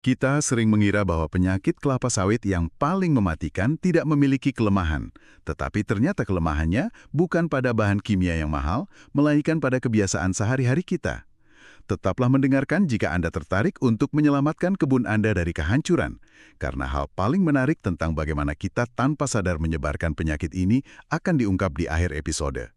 Kita sering mengira bahwa penyakit kelapa sawit yang paling mematikan tidak memiliki kelemahan. Tetapi ternyata kelemahannya bukan pada bahan kimia yang mahal, melainkan pada kebiasaan sehari-hari kita. Tetaplah mendengarkan jika Anda tertarik untuk menyelamatkan kebun Anda dari kehancuran. Karena hal paling menarik tentang bagaimana kita tanpa sadar menyebarkan penyakit ini akan diungkap di akhir episode.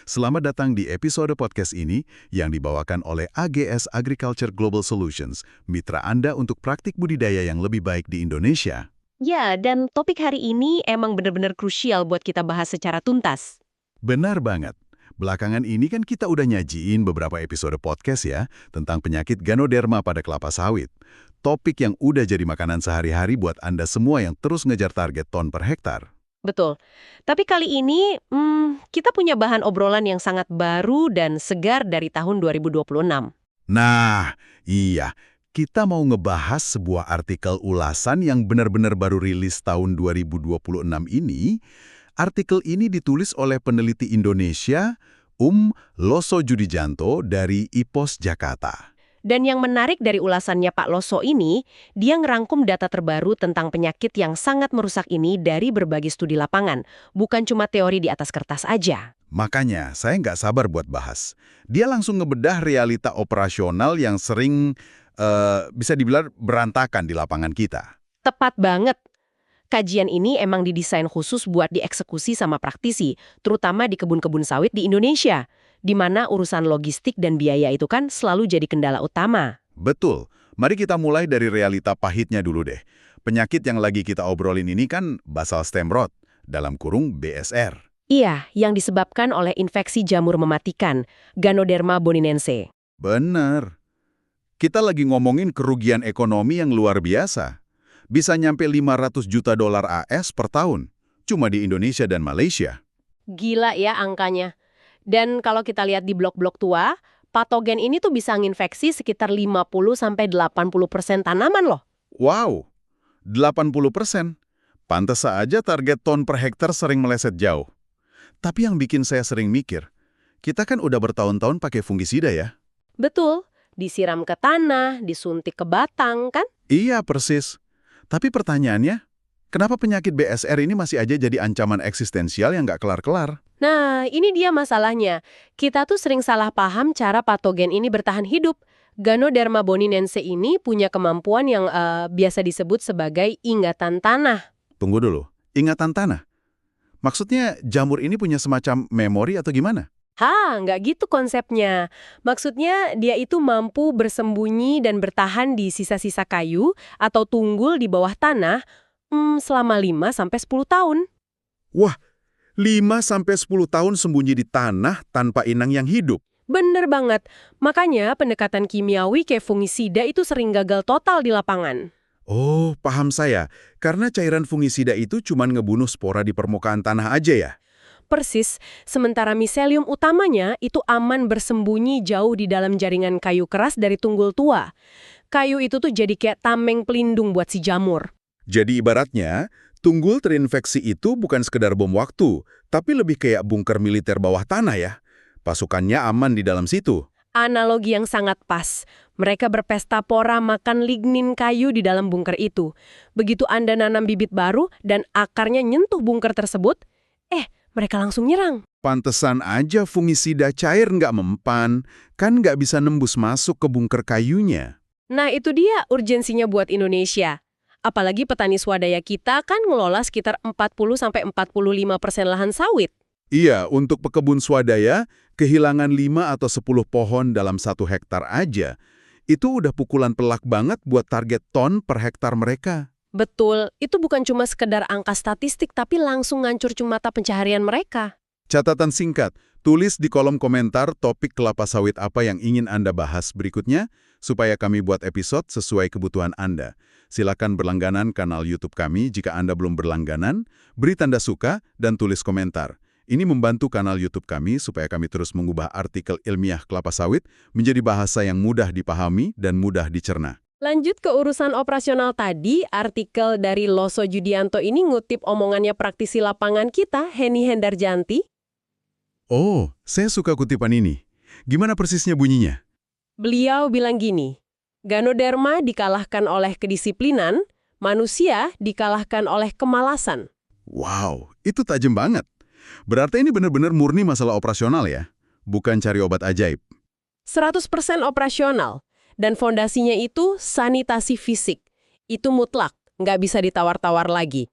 Selamat datang di episode podcast ini yang dibawakan oleh AGS Agriculture Global Solutions, mitra Anda untuk praktik budidaya yang lebih baik di Indonesia. Ya, dan topik hari ini emang benar-benar krusial buat kita bahas secara tuntas. Benar banget. Belakangan ini kan kita udah nyajiin beberapa episode podcast ya tentang penyakit Ganoderma pada kelapa sawit. Topik yang udah jadi makanan sehari-hari buat Anda semua yang terus ngejar target ton per hektar. Betul. Tapi kali ini, kita punya bahan obrolan yang sangat baru dan segar dari tahun 2026. Nah, iya. Kita mau ngebahas sebuah artikel ulasan yang benar-benar baru rilis tahun 2026 ini. Artikel ini ditulis oleh peneliti Indonesia, Loso Judijanto dari IPOS Jakarta. Dan yang menarik dari ulasannya Pak Loso ini, dia ngerangkum data terbaru tentang penyakit yang sangat merusak ini dari berbagai studi lapangan, bukan cuma teori di atas kertas aja. Makanya, saya nggak sabar buat bahas. Dia langsung ngebedah realita operasional yang sering, bisa dibilang berantakan di lapangan kita. Tepat banget. Kajian ini emang didesain khusus buat dieksekusi sama praktisi, terutama di kebun-kebun sawit di Indonesia, di mana urusan logistik dan biaya itu kan selalu jadi kendala utama. Betul. Mari kita mulai dari realita pahitnya dulu deh. Penyakit yang lagi kita obrolin ini kan basal stem rot, dalam kurung BSR. Iya, yang disebabkan oleh infeksi jamur mematikan, Ganoderma boninense. Bener. Kita lagi ngomongin kerugian ekonomi yang luar biasa. Bisa nyampe 500 juta dolar AS per tahun, cuma di Indonesia dan Malaysia. Gila ya angkanya. Dan kalau kita lihat di blok-blok tua, patogen ini tuh bisa nginfeksi sekitar 50-80% tanaman loh. Wow, 80%. Pantes saja target ton per hektar sering meleset jauh. Tapi yang bikin saya sering mikir, kita kan udah bertahun-tahun pakai fungisida ya? Betul, disiram ke tanah, disuntik ke batang, kan? Iya, persis. Tapi pertanyaannya, kenapa penyakit BSR ini masih aja jadi ancaman eksistensial yang nggak kelar-kelar? Nah, ini dia masalahnya. Kita tuh sering salah paham cara patogen ini bertahan hidup. Ganoderma boninense ini punya kemampuan yang biasa disebut sebagai ingatan tanah. Tunggu dulu, ingatan tanah? Maksudnya jamur ini punya semacam memori atau gimana? Nggak gitu konsepnya. Maksudnya dia itu mampu bersembunyi dan bertahan di sisa-sisa kayu atau tunggul di bawah tanah selama 5-10 tahun. Wah, 5-10 tahun sembunyi di tanah tanpa inang yang hidup. Bener banget. Makanya pendekatan kimiawi kayak fungisida itu sering gagal total di lapangan. Oh, paham saya. Karena cairan fungisida itu cuma ngebunuh spora di permukaan tanah aja ya? Persis, sementara miselium utamanya itu aman bersembunyi jauh di dalam jaringan kayu keras dari tunggul tua. Kayu itu tuh jadi kayak tameng pelindung buat si jamur. Jadi ibaratnya, tunggul terinfeksi itu bukan sekedar bom waktu, tapi lebih kayak bunker militer bawah tanah ya. Pasukannya aman di dalam situ. Analogi yang sangat pas. Mereka berpesta pora makan lignin kayu di dalam bunker itu. Begitu Anda nanam bibit baru dan akarnya nyentuh bunker tersebut, mereka langsung nyerang. Pantesan aja fungisida cair nggak mempan, kan nggak bisa nembus masuk ke bunker kayunya. Nah itu dia urgensinya buat Indonesia. Apalagi petani swadaya kita kan ngelola sekitar 40-45% lahan sawit. Iya, untuk pekebun swadaya, kehilangan 5 atau 10 pohon dalam 1 hektar aja, itu udah pukulan pelak banget buat target ton per hektar mereka. Betul, itu bukan cuma sekedar angka statistik tapi langsung ngancur mata pencaharian mereka. Catatan singkat, tulis di kolom komentar topik kelapa sawit apa yang ingin Anda bahas berikutnya, supaya kami buat episode sesuai kebutuhan Anda. Silakan berlangganan kanal YouTube kami jika Anda belum berlangganan, beri tanda suka, dan tulis komentar. Ini membantu kanal YouTube kami supaya kami terus mengubah artikel ilmiah kelapa sawit menjadi bahasa yang mudah dipahami dan mudah dicerna. Lanjut ke urusan operasional tadi, artikel dari Loso Judianto ini ngutip omongannya praktisi lapangan kita, Heni Hendarjanti. Oh, saya suka kutipan ini. Gimana persisnya bunyinya? Beliau bilang gini, Ganoderma dikalahkan oleh kedisiplinan, manusia dikalahkan oleh kemalasan. Wow, itu tajam banget. Berarti ini benar-benar murni masalah operasional ya? Bukan cari obat ajaib. 100% operasional. Dan fondasinya itu sanitasi fisik. Itu mutlak, nggak bisa ditawar-tawar lagi.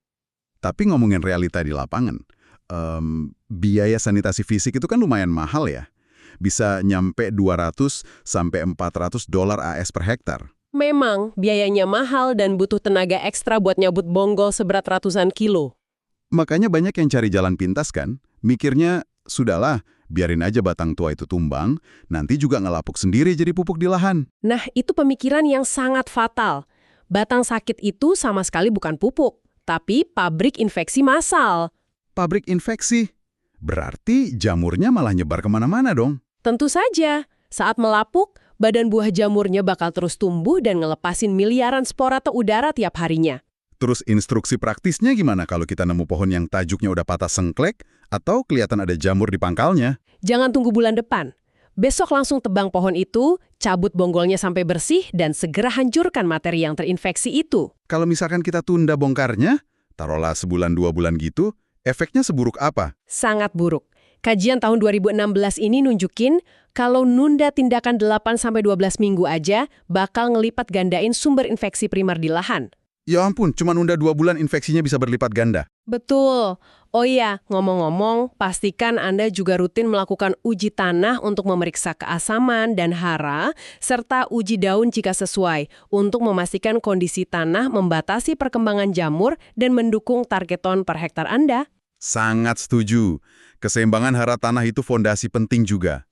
Tapi ngomongin realita di lapangan, biaya sanitasi fisik itu kan lumayan mahal ya. Bisa nyampe 200 sampai 400 dolar AS per hektar. Memang, biayanya mahal dan butuh tenaga ekstra buat nyabut bonggol seberat ratusan kilo. Makanya banyak yang cari jalan pintas kan, mikirnya, sudahlah, biarin aja batang tua itu tumbang, nanti juga ngelapuk sendiri jadi pupuk di lahan. Nah, itu pemikiran yang sangat fatal. Batang sakit itu sama sekali bukan pupuk, tapi pabrik infeksi massal. Pabrik infeksi? Berarti jamurnya malah nyebar kemana-mana dong. Tentu saja, saat melapuk, badan buah jamurnya bakal terus tumbuh dan ngelepasin miliaran spora ke udara tiap harinya. Terus instruksi praktisnya gimana kalau kita nemu pohon yang tajuknya udah patah sengklek atau kelihatan ada jamur di pangkalnya? Jangan tunggu bulan depan. Besok langsung tebang pohon itu, cabut bonggolnya sampai bersih, dan segera hancurkan materi yang terinfeksi itu. Kalau misalkan kita tunda bongkarnya, taruhlah sebulan 2 bulan gitu, efeknya seburuk apa? Sangat buruk. Kajian tahun 2016 ini nunjukin kalau nunda tindakan 8-12 minggu aja bakal ngelipat gandain sumber infeksi primer di lahan. Ya ampun, cuma nunda 2 bulan infeksinya bisa berlipat ganda. Betul. Oh iya, ngomong-ngomong, pastikan Anda juga rutin melakukan uji tanah untuk memeriksa keasaman dan hara, serta uji daun jika sesuai, untuk memastikan kondisi tanah membatasi perkembangan jamur dan mendukung target ton per hektar Anda. Sangat setuju. Keseimbangan hara tanah itu fondasi penting juga.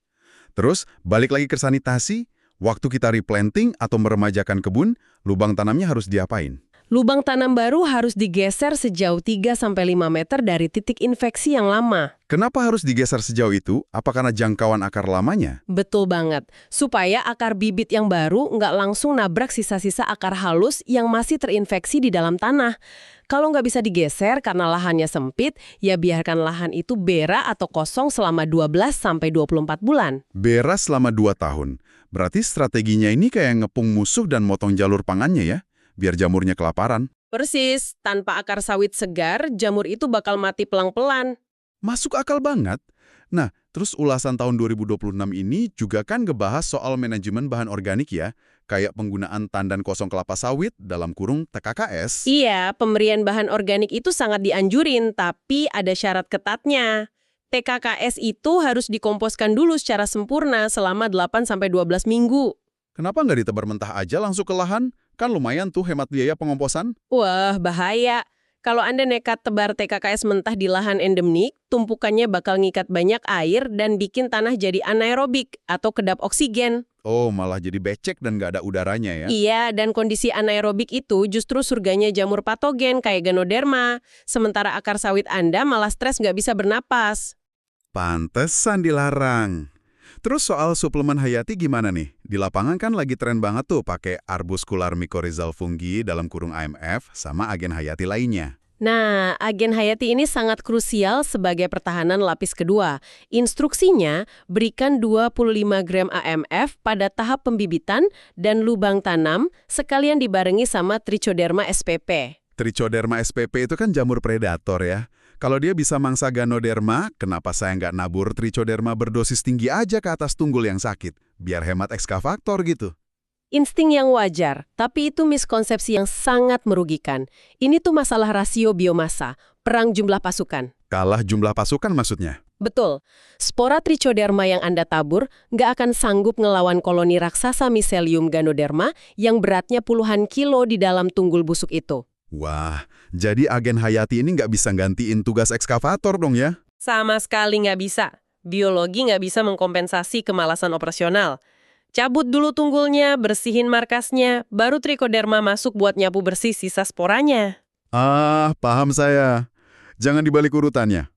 Terus, balik lagi ke sanitasi, waktu kita replanting atau meremajakan kebun, lubang tanamnya harus diapain? Lubang tanam baru harus digeser sejauh 3-5 meter dari titik infeksi yang lama. Kenapa harus digeser sejauh itu? Apa karena jangkauan akar lamanya? Betul banget. Supaya akar bibit yang baru nggak langsung nabrak sisa-sisa akar halus yang masih terinfeksi di dalam tanah. Kalau nggak bisa digeser karena lahannya sempit, ya biarkan lahan itu bera atau kosong selama 12-24 bulan. Bera selama 2 tahun. Berarti strateginya ini kayak ngepung musuh dan motong jalur pangannya ya? Biar jamurnya kelaparan. Persis, tanpa akar sawit segar, jamur itu bakal mati pelan-pelan. Masuk akal banget. Nah, terus ulasan tahun 2026 ini juga kan ngebahas soal manajemen bahan organik ya, kayak penggunaan tandan kosong kelapa sawit dalam kurung TKKS. Iya, pemberian bahan organik itu sangat dianjurin, tapi ada syarat ketatnya. TKKS itu harus dikomposkan dulu secara sempurna selama 8-12 minggu. Kenapa nggak ditebar mentah aja langsung ke lahan? Kan lumayan tuh hemat biaya pengomposan. Wah, bahaya. Kalau Anda nekat tebar TKKS mentah di lahan endemik, tumpukannya bakal ngikat banyak air dan bikin tanah jadi anaerobik atau kedap oksigen. Oh, malah jadi becek dan nggak ada udaranya ya? Iya, dan kondisi anaerobik itu justru surganya jamur patogen kayak Ganoderma. Sementara akar sawit Anda malah stres nggak bisa bernapas. Pantesan dilarang. Terus soal suplemen hayati gimana nih? Di lapangan kan lagi tren banget tuh pakai arbuscular mycorrhizal fungi dalam kurung AMF sama agen hayati lainnya. Nah, agen hayati ini sangat krusial sebagai pertahanan lapis kedua. Instruksinya, berikan 25 gram AMF pada tahap pembibitan dan lubang tanam, sekalian dibarengi sama Trichoderma spp. Trichoderma spp itu kan jamur predator ya. Kalau dia bisa mangsa Ganoderma, kenapa saya nggak nabur Trichoderma berdosis tinggi aja ke atas tunggul yang sakit? Biar hemat ekskavator gitu. Insting yang wajar, tapi itu miskonsepsi yang sangat merugikan. Ini tuh masalah rasio biomasa, perang jumlah pasukan. Kalah jumlah pasukan maksudnya? Betul. Spora Trichoderma yang Anda tabur nggak akan sanggup ngelawan koloni raksasa Mycelium Ganoderma yang beratnya puluhan kilo di dalam tunggul busuk itu. Wah, jadi agen hayati ini nggak bisa gantiin tugas ekskavator dong ya? Sama sekali nggak bisa. Biologi nggak bisa mengkompensasi kemalasan operasional. Cabut dulu tunggulnya, bersihin markasnya, baru Trichoderma masuk buat nyapu bersih sisa sporanya. Ah, paham saya. Jangan dibalik urutannya.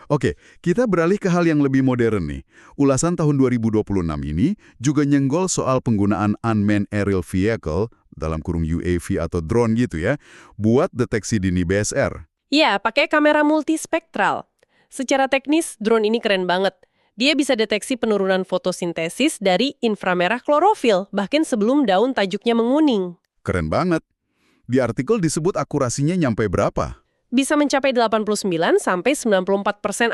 Oke, kita beralih ke hal yang lebih modern nih. Ulasan tahun 2026 ini juga nyenggol soal penggunaan Unmanned Aerial Vehicle, dalam kurung UAV atau drone gitu ya, buat deteksi dini BSR. Ya, pakai kamera multispektral. Secara teknis, drone ini keren banget. Dia bisa deteksi penurunan fotosintesis dari inframerah klorofil, bahkan sebelum daun tajuknya menguning. Keren banget. Di artikel disebut akurasinya nyampe berapa? Bisa mencapai 89–94%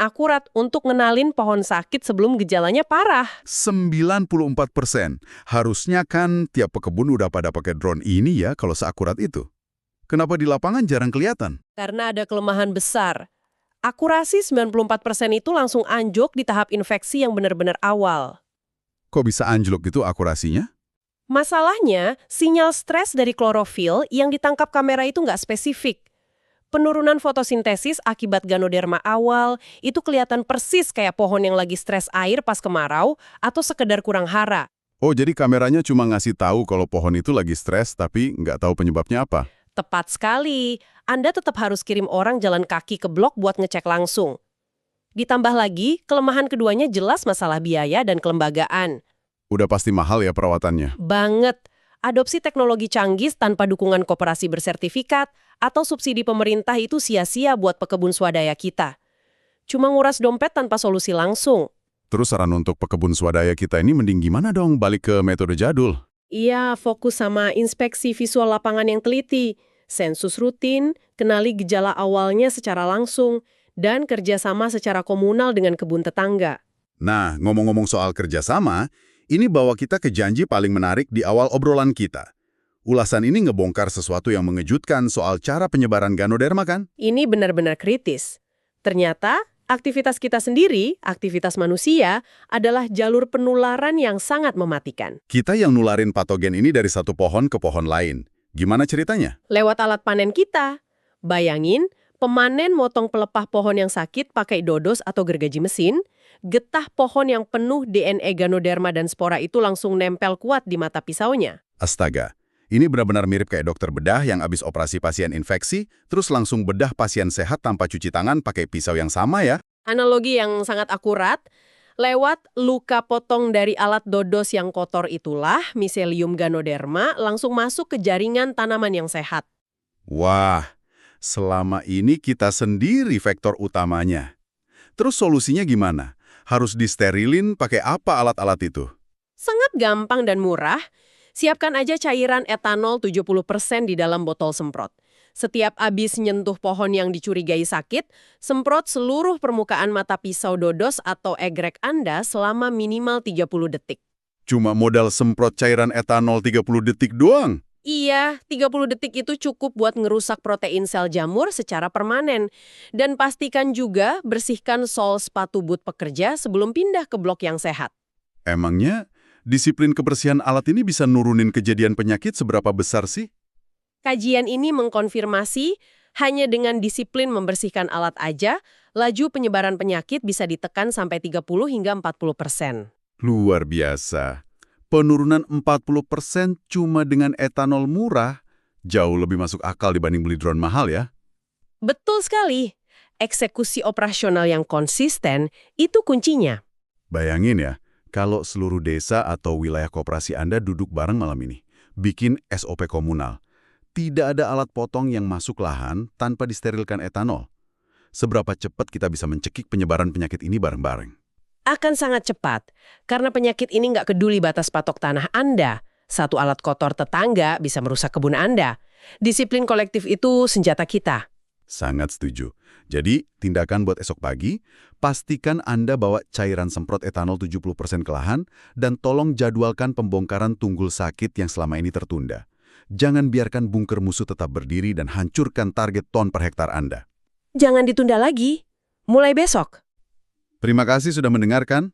akurat untuk ngenalin pohon sakit sebelum gejalanya parah. 94%. Harusnya kan tiap pekebun udah pada pakai drone ini ya kalau seakurat itu. Kenapa di lapangan jarang kelihatan? Karena ada kelemahan besar. Akurasi 94% itu langsung anjlok di tahap infeksi yang benar-benar awal. Kok bisa anjlok gitu akurasinya? Masalahnya, sinyal stres dari klorofil yang ditangkap kamera itu nggak spesifik. Penurunan fotosintesis akibat Ganoderma awal itu kelihatan persis kayak pohon yang lagi stres air pas kemarau atau sekedar kurang hara. Oh, jadi kameranya cuma ngasih tahu kalau pohon itu lagi stres tapi nggak tahu penyebabnya apa? Tepat sekali, Anda tetap harus kirim orang jalan kaki ke blok buat ngecek langsung. Ditambah lagi, kelemahan keduanya jelas masalah biaya dan kelembagaan. Udah pasti mahal ya perawatannya. Banget. Adopsi teknologi canggih tanpa dukungan koperasi bersertifikat atau subsidi pemerintah itu sia-sia buat pekebun swadaya kita. Cuma nguras dompet tanpa solusi langsung. Terus saran untuk pekebun swadaya kita ini mending gimana dong balik ke metode jadul? Iya, fokus sama inspeksi visual lapangan yang teliti, sensus rutin, kenali gejala awalnya secara langsung, dan kerjasama secara komunal dengan kebun tetangga. Nah, ngomong-ngomong soal kerjasama, ini bawa kita ke janji paling menarik di awal obrolan kita. Ulasan ini ngebongkar sesuatu yang mengejutkan soal cara penyebaran Ganoderma kan? Ini benar-benar kritis. Ternyata, aktivitas kita sendiri, aktivitas manusia, adalah jalur penularan yang sangat mematikan. Kita yang nularin patogen ini dari satu pohon ke pohon lain. Gimana ceritanya? Lewat alat panen kita. Bayangin, pemanen motong pelepah pohon yang sakit pakai dodos atau gergaji mesin, getah pohon yang penuh DNA Ganoderma dan spora itu langsung nempel kuat di mata pisaunya. Astaga, ini benar-benar mirip kayak dokter bedah yang abis operasi pasien infeksi, terus langsung bedah pasien sehat tanpa cuci tangan pakai pisau yang sama ya. Analogi yang sangat akurat, lewat luka potong dari alat dodos yang kotor itulah, Mycelium Ganoderma langsung masuk ke jaringan tanaman yang sehat. Wah, selama ini kita sendiri vektor utamanya. Terus solusinya gimana? Harus disterilin pakai apa alat-alat itu? Sangat gampang dan murah. Siapkan aja cairan etanol 70% di dalam botol semprot. Setiap abis nyentuh pohon yang dicurigai sakit, semprot seluruh permukaan mata pisau dodos atau egrek Anda selama minimal 30 detik. Cuma modal semprot cairan etanol 30 detik doang? Iya, 30 detik itu cukup buat ngerusak protein sel jamur secara permanen. Dan pastikan juga bersihkan sol sepatu boot pekerja sebelum pindah ke blok yang sehat. Emangnya disiplin kebersihan alat ini bisa nurunin kejadian penyakit seberapa besar sih? Kajian ini mengkonfirmasi hanya dengan disiplin membersihkan alat aja, laju penyebaran penyakit bisa ditekan sampai 30 hingga 40%. Luar biasa. Penurunan 40% cuma dengan etanol murah, jauh lebih masuk akal dibanding beli drone mahal ya. Betul sekali. Eksekusi operasional yang konsisten itu kuncinya. Bayangin ya, kalau seluruh desa atau wilayah koperasi Anda duduk bareng malam ini, bikin SOP komunal. Tidak ada alat potong yang masuk lahan tanpa disterilkan etanol. Seberapa cepat kita bisa mencekik penyebaran penyakit ini bareng-bareng? Akan sangat cepat, karena penyakit ini nggak peduli batas patok tanah Anda. Satu alat kotor tetangga bisa merusak kebun Anda. Disiplin kolektif itu senjata kita. Sangat setuju. Jadi, tindakan buat esok pagi, pastikan Anda bawa cairan semprot etanol 70% ke lahan, dan tolong jadwalkan pembongkaran tunggul sakit yang selama ini tertunda. Jangan biarkan bunker musuh tetap berdiri dan hancurkan target ton per hektar Anda. Jangan ditunda lagi. Mulai besok. Terima kasih sudah mendengarkan.